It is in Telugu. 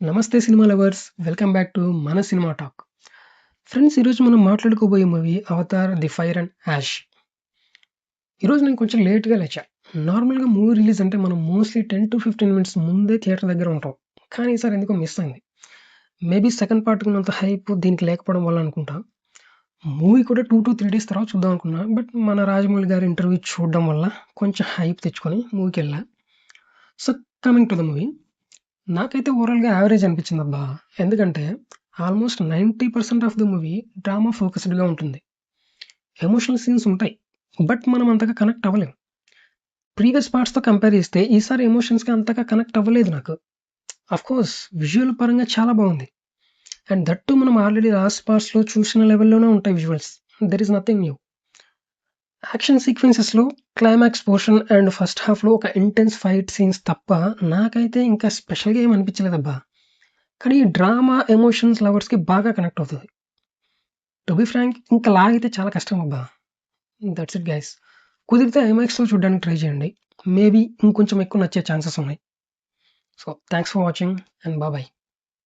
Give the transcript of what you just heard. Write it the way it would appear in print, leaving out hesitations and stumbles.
నమస్తే cinema lovers. Welcome back to మన సినిమా టాక్. ఫ్రెండ్స్, ఈరోజు మనం మాట్లాడుకోబోయే movie 'Avatar the fire and ash'. ఈరోజు నేను కొంచెం లేట్‌గా లేచా. నార్మల్‌గా మూవీ రిలీజ్ అంటే మనం మోస్ట్‌లీ 10-15 మినిట్స్ ముందే థియేటర్ దగ్గర ఉంటాం. కానీ ఈసారి ఎందుకో మిస్ అయింది. మేబీ సెకండ్ పార్ట్‌కి ఉన్నంత హైప్ దీనికి లేకపోవడం వల్ల అనుకుంటా. మూవీ కూడా 2-3 డేస్ తర్వాత చూద్దాం అనుకున్నా. బట్ మన రాజమౌళి గారి ఇంటర్వ్యూ చూడడం వల్ల కొంచెం హైప్ తెచ్చుకొని మూవీకెళ్ళా. So, coming to the movie. నాకైతే ఓవరాల్‌గా యావరేజ్ అనిపించిందబ్బా! ఎందుకంటే almost 90% of the movie drama ఫోకస్డ్‌గా ఉంటుంది. ఎమోషనల్ సీన్స్ ఉంటాయి. బట్ మనం అంతగా కనెక్ట్ అవ్వలేం. ప్రీవియస్ పార్ట్స్‌తో కంపేర్ చేస్తే ఈసారి ఎమోషన్స్‌కి అంతగా కనెక్ట్ అవ్వలేదు నాకు. ఆఫ్‌కోర్స్ విజువల్ పరంగా చాలా బాగుంది. అండ్ దట్ టూ మనం ఆల్రెడీ లాస్ట్ పార్ట్స్‌లో చూసిన లెవెల్‌లోనే ఉంటాయి visuals. There is nothing new. Action సీక్వెన్సెస్‌లో క్లైమాక్స్ పోర్షన్ అండ్ ఫస్ట్ హాఫ్‌లో ఒక ఇంటెన్స్ ఫైట్ సీన్స్ తప్ప నాకైతే ఇంకా స్పెషల్‌గా ఏమి అనిపించలేదబ్బా! కానీ ఈ డ్రామా, ఎమోషన్స్ లవర్స్‌కి బాగా కనెక్ట్ అవుతది. టు బీ ఫ్రాంక్ ఇంకా లాగితే చాలా కష్టం అబ్బా! That's it guys. కుదిరితే ఐమాక్స్‌లో చూడడానికి ట్రై చేయండి. మేబీ ఇంకొంచెం ఎక్కువ నచ్చే ఛాన్సెస్ ఉన్నాయి. So, thanks for watching and bye.